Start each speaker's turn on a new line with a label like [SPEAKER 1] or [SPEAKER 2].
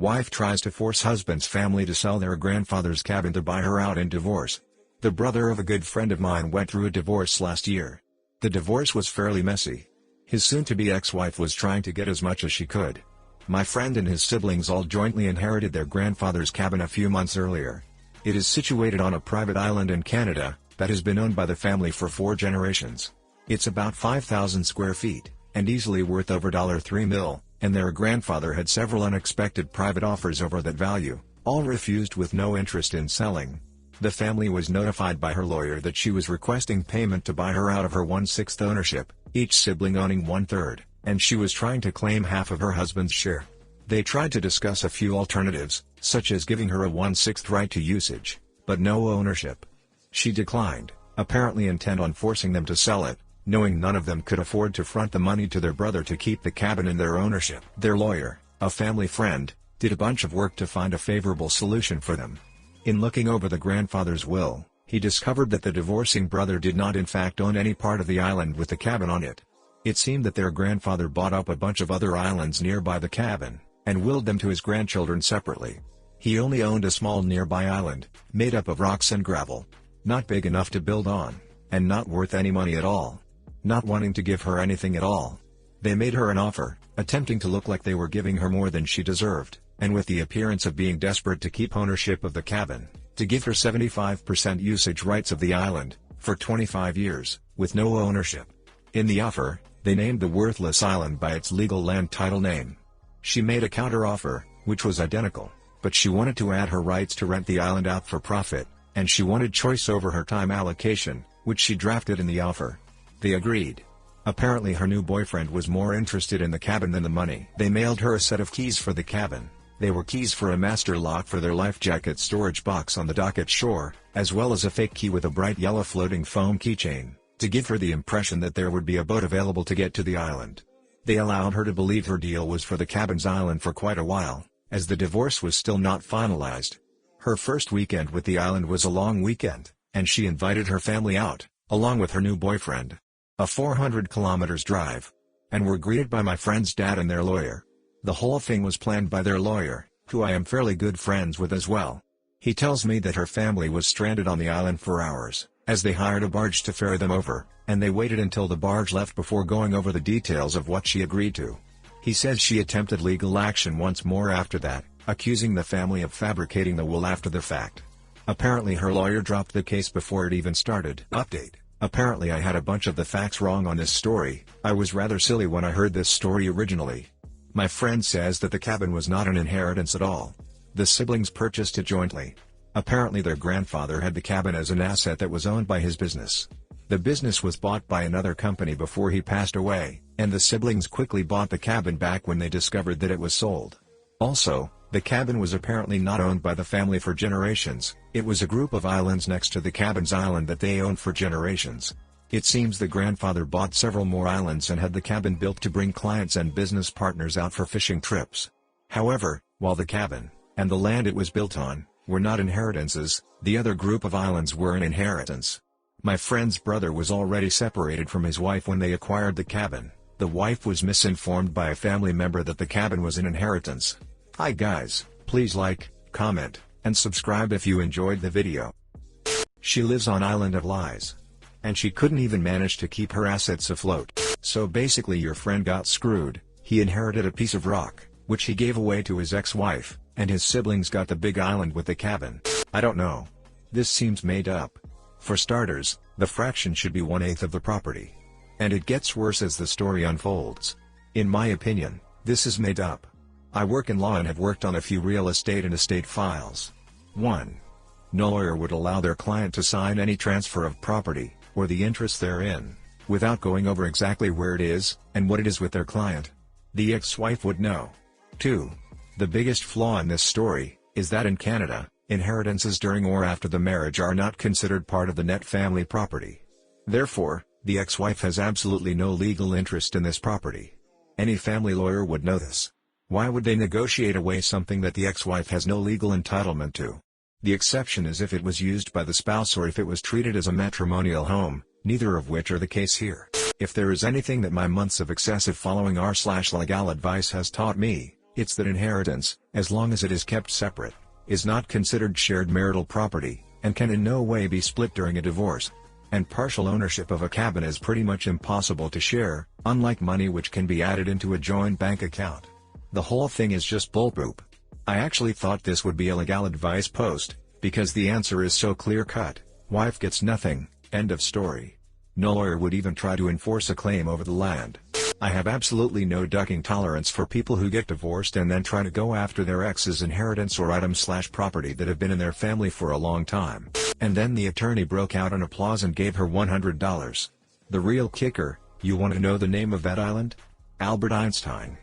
[SPEAKER 1] Wife tries to force husband's family to sell their grandfather's cabin to buy her out in divorce. The brother of a good friend of mine went through a divorce last year. The divorce was fairly messy. His soon-to-be ex-wife was trying to get as much as she could. My friend and his siblings all jointly inherited their grandfather's cabin a few months earlier. It is situated on a private island in Canada that has been owned by the family for 4 generations. It's about 5,000 square feet, and easily worth over $3 million, and their grandfather had several unexpected private offers over that value, all refused with no interest in selling. The family was notified by her lawyer that she was requesting payment to buy her out of her 1/6 ownership, each sibling owning 1/3, and she was trying to claim half of her husband's share. They tried to discuss a few alternatives, such as giving her a 1/6 right to usage, but no ownership. She declined, apparently intent on forcing them to sell it, knowing none of them could afford to front the money to their brother to keep the cabin in their ownership. Their lawyer, a family friend, did a bunch of work to find a favorable solution for them. In looking over the grandfather's will, he discovered that the divorcing brother did not in fact own any part of the island with the cabin on it. It seemed that their grandfather bought up a bunch of other islands nearby the cabin, and willed them to his grandchildren separately. He only owned a small nearby island, made up of rocks and gravel. Not big enough to build on, and not worth any money at all. Not wanting to give her anything at all. They made her an offer, attempting to look like they were giving her more than she deserved, and with the appearance of being desperate to keep ownership of the cabin, to give her 75% usage rights of the island, for 25 years, with no ownership. In the offer, they named the worthless island by its legal land title name. She made a counter-offer, which was identical, but she wanted to add her rights to rent the island out for profit, and she wanted choice over her time allocation, which she drafted in the offer. They agreed. Apparently her new boyfriend was more interested in the cabin than the money. They mailed her a set of keys for the cabin. They were keys for a master lock for their life jacket storage box on the dock at shore, as well as a fake key with a bright yellow floating foam keychain, to give her the impression that there would be a boat available to get to the island. They allowed her to believe her deal was for the cabin's island for quite a while, as the divorce was still not finalized. Her first weekend with the island was a long weekend, and she invited her family out, along with her new boyfriend. A 400 kilometers drive. And were greeted by my friend's dad and their lawyer. The whole thing was planned by their lawyer, who I am fairly good friends with as well. He tells me that her family was stranded on the island for hours, as they hired a barge to ferry them over, and they waited until the barge left before going over the details of what she agreed to. He says she attempted legal action once more after that, accusing the family of fabricating the will after the fact. Apparently her lawyer dropped the case before it even started. Update. Apparently I had a bunch of the facts wrong on this story. I was rather silly when I heard this story originally. My friend says that the cabin was not an inheritance at all. The siblings purchased it jointly. Apparently their grandfather had the cabin as an asset that was owned by his business. The business was bought by another company before he passed away, and the siblings quickly bought the cabin back when they discovered that it was sold. Also, the cabin was apparently not owned by the family for generations. It was a group of islands next to the cabin's island that they owned for generations. It seems the grandfather bought several more islands and had the cabin built to bring clients and business partners out for fishing trips. However, while the cabin, and the land it was built on, were not inheritances, the other group of islands were an inheritance. My friend's brother was already separated from his wife when they acquired the cabin. The wife was misinformed by a family member that the cabin was an inheritance. Hi guys, please like, comment, and subscribe if you enjoyed the video. She lives on Island of Lies. And she couldn't even manage to keep her assets afloat. So basically your friend got screwed. He inherited a piece of rock, which he gave away to his ex-wife, and his siblings got the big island with the cabin. I don't know. This seems made up. For starters, the fraction should be 1/8 of the property. And it gets worse as the story unfolds. In my opinion, this is made up. I work in law and have worked on a few real estate and estate files. 1. No lawyer would allow their client to sign any transfer of property, or the interest therein, without going over exactly where it is, and what it is with their client. The ex-wife would know. 2. The biggest flaw in this story, is that in Canada, inheritances during or after the marriage are not considered part of the net family property. Therefore, the ex-wife has absolutely no legal interest in this property. Any family lawyer would know this. Why would they negotiate away something that the ex-wife has no legal entitlement to? The exception is if it was used by the spouse or if it was treated as a matrimonial home, neither of which are the case here. If there is anything that my months of excessive following r/legal advice has taught me, It's that inheritance, as long as it is kept separate, is not considered shared marital property, and can in no way be split during a divorce. And partial ownership of a cabin is pretty much impossible to share, unlike money which can be added into a joint bank account. The whole thing is just bullpoop. I actually thought this would be a legal advice post, because the answer is so clear-cut: wife gets nothing, end of story. No lawyer would even try to enforce a claim over the land. I have absolutely no ducking tolerance for people who get divorced and then try to go after their ex's inheritance or items/property that have been in their family for a long time. And then the attorney broke out in applause and gave her $100. The real kicker: you want to know the name of that island? Albert Einstein.